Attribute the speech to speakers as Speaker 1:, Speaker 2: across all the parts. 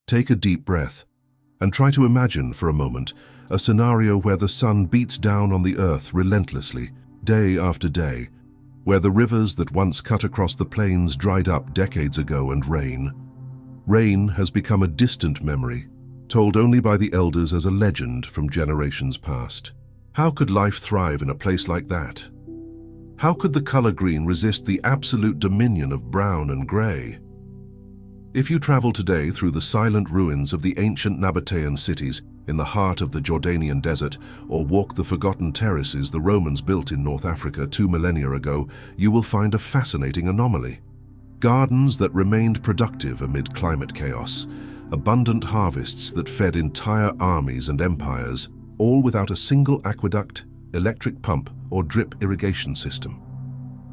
Speaker 1: Take a deep breath and try to imagine for a moment a scenario where the sun beats down on the earth relentlessly, day after day, where the rivers that once cut across the plains dried up decades ago and rain has become a distant memory, told only by the elders as a legend from generations past. How could life thrive in a place like that? How could the color green resist the absolute dominion of brown and gray? If you travel today through the silent ruins of the ancient Nabatean cities in the heart of the Jordanian desert, or walk the forgotten terraces the Romans built in North Africa 2 millennia ago, you will find a fascinating anomaly. Gardens that remained productive amid climate chaos, abundant harvests that fed entire armies and empires, all without a single aqueduct, electric pump, or drip irrigation system.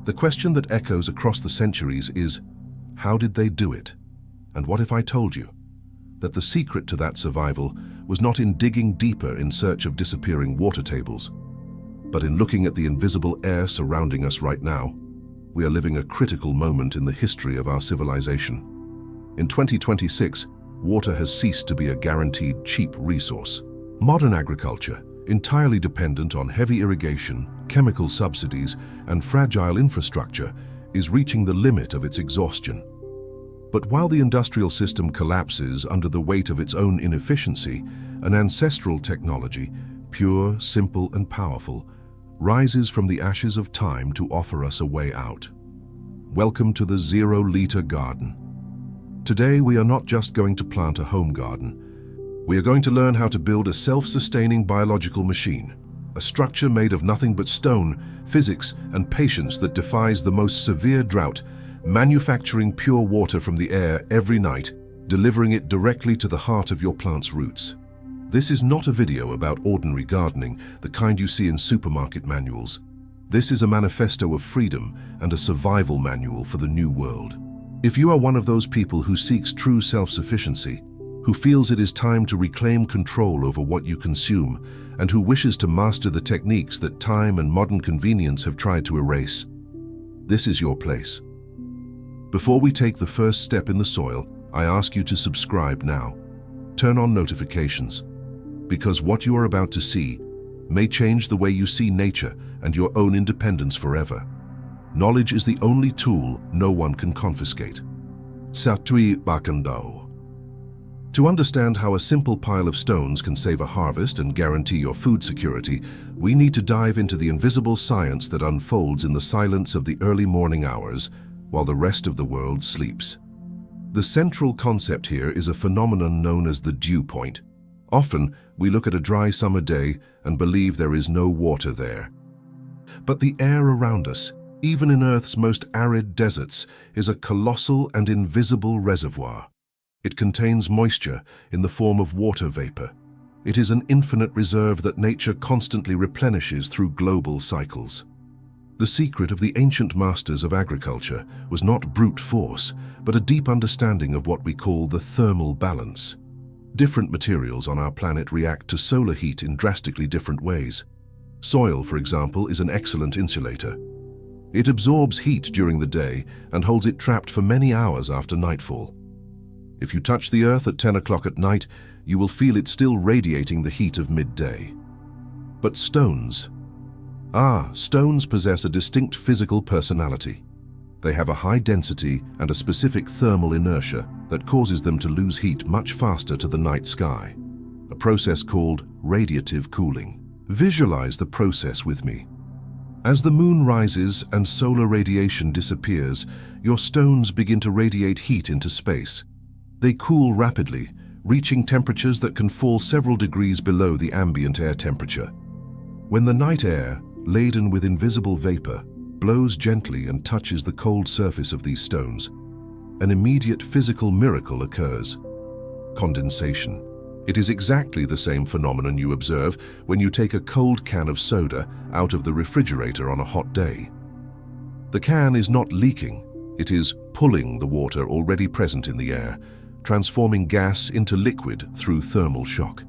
Speaker 1: The question that echoes across the centuries is, how did they do it? And what if I told you that the secret to that survival was not in digging deeper in search of disappearing water tables, but in looking at the invisible air surrounding us right now? We are living a critical moment in the history of our civilization. In 2026, water has ceased to be a guaranteed cheap resource. Modern agriculture, entirely dependent on heavy irrigation, chemical subsidies, and fragile infrastructure, is reaching the limit of its exhaustion. But while the industrial system collapses under the weight of its own inefficiency, an ancestral technology, pure, simple, and powerful, rises from the ashes of time to offer us a way out. Welcome to the zero-liter garden. Today, we are not just going to plant a home garden. We are going to learn how to build a self-sustaining biological machine, a structure made of nothing but stone, physics, and patience that defies the most severe drought, manufacturing pure water from the air every night, delivering it directly to the heart of your plant's roots. This is not a video about ordinary gardening, the kind you see in supermarket manuals. This is a manifesto of freedom and a survival manual for the new world. If you are one of those people who seeks true self-sufficiency, who feels it is time to reclaim control over what you consume, and who wishes to master the techniques that time and modern convenience have tried to erase, this is your place. Before we take the first step in the soil, I ask you to subscribe now. Turn on notifications, because what you are about to see may change the way you see nature and your own independence forever. Knowledge is the only tool no one can confiscate. Satui Bakando. To understand how a simple pile of stones can save a harvest and guarantee your food security, we need to dive into the invisible science that unfolds in the silence of the early morning hours while the rest of the world sleeps. The central concept here is a phenomenon known as the dew point. Often, we look at a dry summer day and believe there is no water there. But the air around us, even in Earth's most arid deserts, is a colossal and invisible reservoir. It contains moisture in the form of water vapor. It is an infinite reserve that nature constantly replenishes through global cycles. The secret of the ancient masters of agriculture was not brute force, but a deep understanding of what we call the thermal balance. Different materials on our planet react to solar heat in drastically different ways. Soil, for example, is an excellent insulator. It absorbs heat during the day and holds it trapped for many hours after nightfall. If you touch the earth at 10 o'clock at night, you will feel it still radiating the heat of midday. But stones possess a distinct physical personality. They have a high density and a specific thermal inertia that causes them to lose heat much faster to the night sky, a process called radiative cooling. Visualize the process with me. As the moon rises and solar radiation disappears, your stones begin to radiate heat into space. They cool rapidly, reaching temperatures that can fall several degrees below the ambient air temperature. When the night air, laden with invisible vapor, blows gently and touches the cold surface of these stones, an immediate physical miracle occurs: condensation. It is exactly the same phenomenon you observe when you take a cold can of soda out of the refrigerator on a hot day. The can is not leaking, it is pulling the water already present in the air, transforming gas into liquid through thermal shock.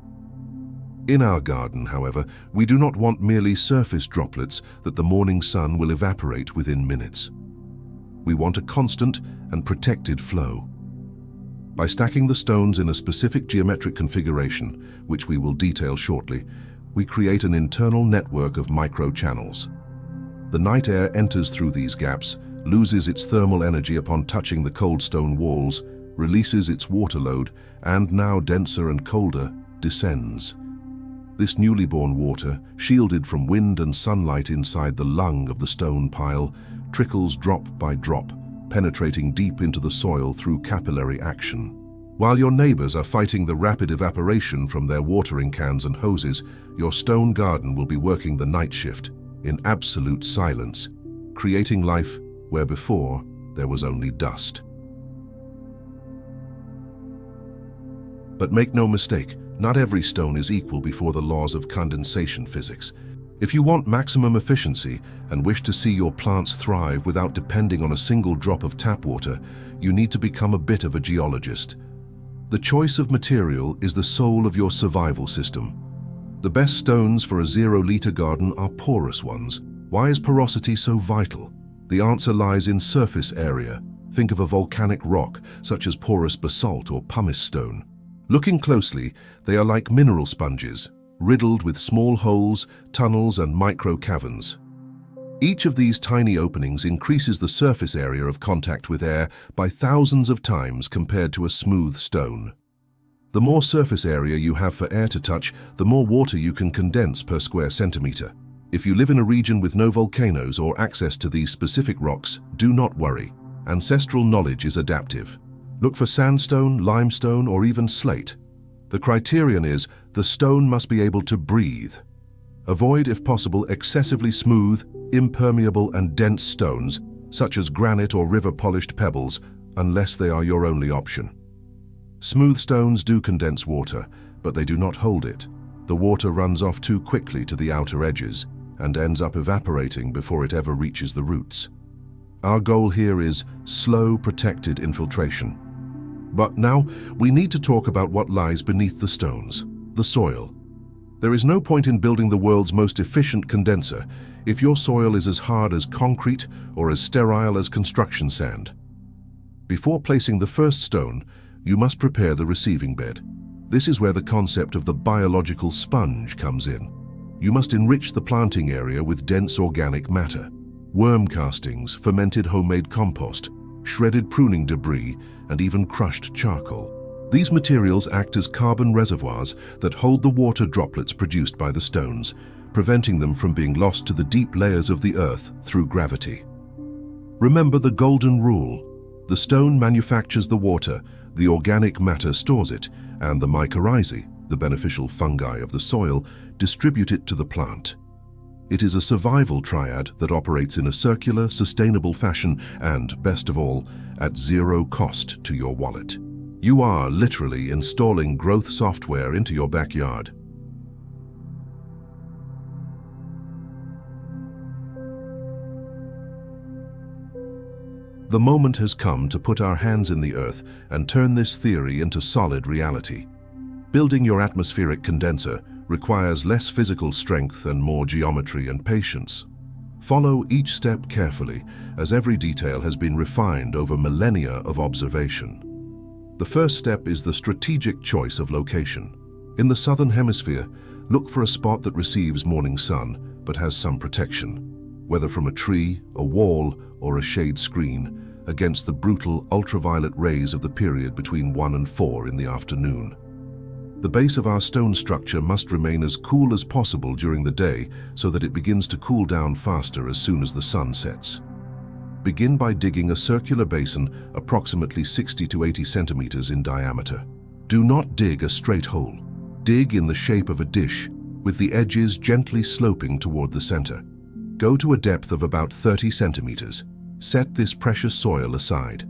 Speaker 1: In our garden, however, we do not want merely surface droplets that the morning sun will evaporate within minutes. We want a constant and protected flow. By stacking the stones in a specific geometric configuration, which we will detail shortly, we create an internal network of micro-channels. The night air enters through these gaps, loses its thermal energy upon touching the cold stone walls, releases its water load, and now denser and colder, descends. This newly born water, shielded from wind and sunlight inside the lung of the stone pile, trickles drop by drop, penetrating deep into the soil through capillary action. While your neighbors are fighting the rapid evaporation from their watering cans and hoses, your stone garden will be working the night shift in absolute silence, creating life where before there was only dust. But make no mistake, not every stone is equal before the laws of condensation physics. If you want maximum efficiency and wish to see your plants thrive without depending on a single drop of tap water, you need to become a bit of a geologist. The choice of material is the soul of your survival system. The best stones for a 0-liter garden are porous ones. Why is porosity so vital? The answer lies in surface area. Think of a volcanic rock, such as porous basalt or pumice stone. Looking closely, they are like mineral sponges, riddled with small holes, tunnels, and micro-caverns. Each of these tiny openings increases the surface area of contact with air by thousands of times compared to a smooth stone. The more surface area you have for air to touch, the more water you can condense per square centimeter. If you live in a region with no volcanoes or access to these specific rocks, do not worry. Ancestral knowledge is adaptive. Look for sandstone, limestone, or even slate. The criterion is the stone must be able to breathe. Avoid, if possible, excessively smooth, impermeable, and dense stones, such as granite or river-polished pebbles, unless they are your only option. Smooth stones do condense water, but they do not hold it. The water runs off too quickly to the outer edges and ends up evaporating before it ever reaches the roots. Our goal here is slow, protected infiltration. But now, we need to talk about what lies beneath the stones, the soil. There is no point in building the world's most efficient condenser if your soil is as hard as concrete or as sterile as construction sand. Before placing the first stone, you must prepare the receiving bed. This is where the concept of the biological sponge comes in. You must enrich the planting area with dense organic matter, worm castings, fermented homemade compost, shredded pruning debris, and even crushed charcoal. These materials act as carbon reservoirs that hold the water droplets produced by the stones, preventing them from being lost to the deep layers of the earth through gravity. Remember the golden rule. The stone manufactures the water, the organic matter stores it, and the mycorrhizae, the beneficial fungi of the soil, distribute it to the plant. It is a survival triad that operates in a circular, sustainable fashion and, best of all, at zero cost to your wallet. You are literally installing growth software into your backyard. The moment has come to put our hands in the earth and turn this theory into solid reality. Building your atmospheric condenser requires less physical strength and more geometry and patience. Follow each step carefully, as every detail has been refined over millennia of observation. The first step is the strategic choice of location. In the southern hemisphere, look for a spot that receives morning sun, but has some protection, whether from a tree, a wall, or a shade screen, against the brutal ultraviolet rays of the period between 1 and 4 in the afternoon. The base of our stone structure must remain as cool as possible during the day so that it begins to cool down faster as soon as the sun sets. Begin by digging a circular basin approximately 60 to 80 centimeters in diameter. Do not dig a straight hole. Dig in the shape of a dish, with the edges gently sloping toward the center. Go to a depth of about 30 centimeters. Set this precious soil aside.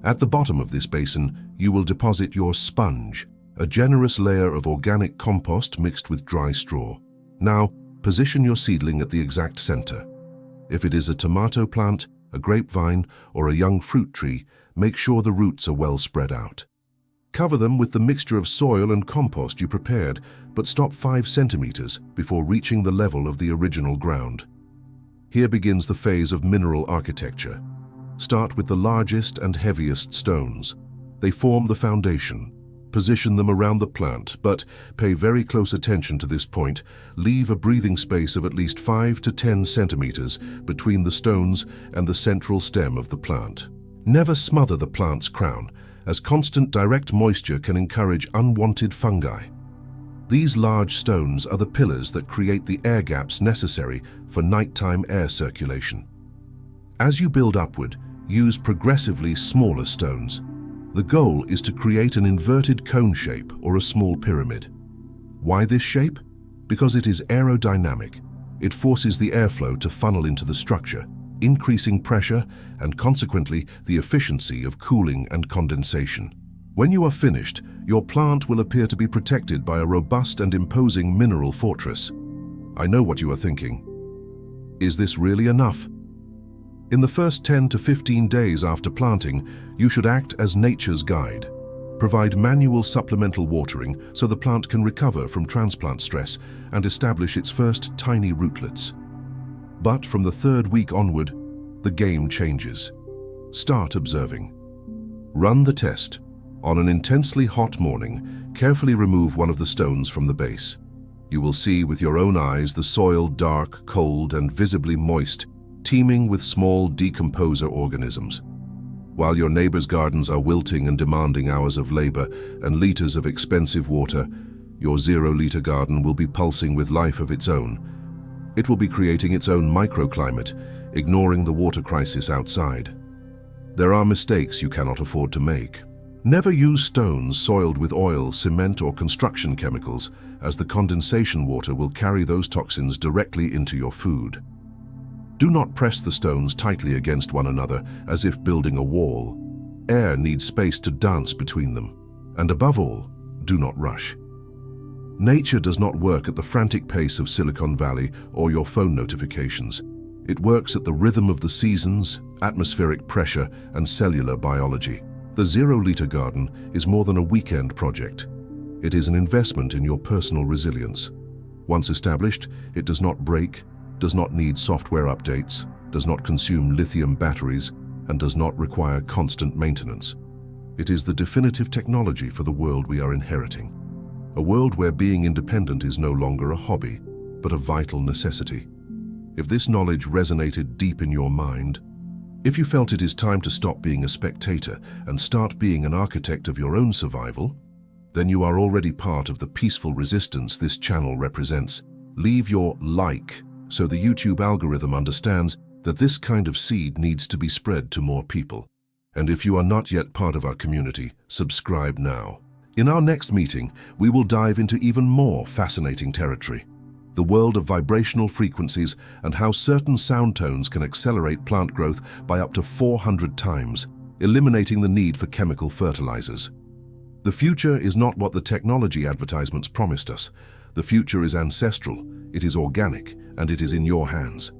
Speaker 1: At the bottom of this basin, you will deposit your sponge, a generous layer of organic compost mixed with dry straw. Now, position your seedling at the exact center. If it is a tomato plant, a grapevine, or a young fruit tree, make sure the roots are well spread out. Cover them with the mixture of soil and compost you prepared, but stop 5 centimeters before reaching the level of the original ground. Here begins the phase of mineral architecture. Start with the largest and heaviest stones. They form the foundation. Position them around the plant, but pay very close attention to this point. Leave a breathing space of at least 5 to 10 centimeters between the stones and the central stem of the plant. Never smother the plant's crown, as constant direct moisture can encourage unwanted fungi. These large stones are the pillars that create the air gaps necessary for nighttime air circulation. As you build upward, use progressively smaller stones. The goal is to create an inverted cone shape or a small pyramid. Why this shape? Because it is aerodynamic. It forces the airflow to funnel into the structure, increasing pressure and consequently the efficiency of cooling and condensation. When you are finished, your plant will appear to be protected by a robust and imposing mineral fortress. I know what you are thinking. Is this really enough? In the first 10 to 15 days after planting, you should act as nature's guide. Provide manual supplemental watering so the plant can recover from transplant stress and establish its first tiny rootlets. But from the 3rd week onward, the game changes. Start observing. Run the test. On an intensely hot morning, carefully remove one of the stones from the base. You will see with your own eyes the soil dark, cold, and visibly moist, teeming with small decomposer organisms. While your neighbor's gardens are wilting and demanding hours of labor and liters of expensive water, your 0-liter garden will be pulsing with life of its own. It will be creating its own microclimate, ignoring the water crisis outside. There are mistakes you cannot afford to make. Never use stones soiled with oil, cement, or construction chemicals, as the condensation water will carry those toxins directly into your food. Do not press the stones tightly against one another as if building a wall. Air needs space to dance between them. And above all, do not rush. Nature does not work at the frantic pace of Silicon Valley or your phone notifications. It works at the rhythm of the seasons, atmospheric pressure, and cellular biology. The 0-liter garden is more than a weekend project. It is an investment in your personal resilience. Once established, it does not break, does not need software updates, does not consume lithium batteries, and does not require constant maintenance. It is the definitive technology for the world we are inheriting. A world where being independent is no longer a hobby, but a vital necessity. If this knowledge resonated deep in your mind, if you felt it is time to stop being a spectator and start being an architect of your own survival, then you are already part of the peaceful resistance this channel represents. Leave your like so the YouTube algorithm understands that this kind of seed needs to be spread to more people. And if you are not yet part of our community, subscribe now. In our next meeting, we will dive into even more fascinating territory. The world of vibrational frequencies and how certain sound tones can accelerate plant growth by up to 400 times, eliminating the need for chemical fertilizers. The future is not what the technology advertisements promised us. The future is ancestral, it is organic, and it is in your hands.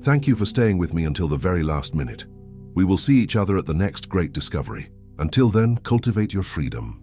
Speaker 1: Thank you for staying with me until the very last minute. We will see each other at the next great discovery. Until then, cultivate your freedom.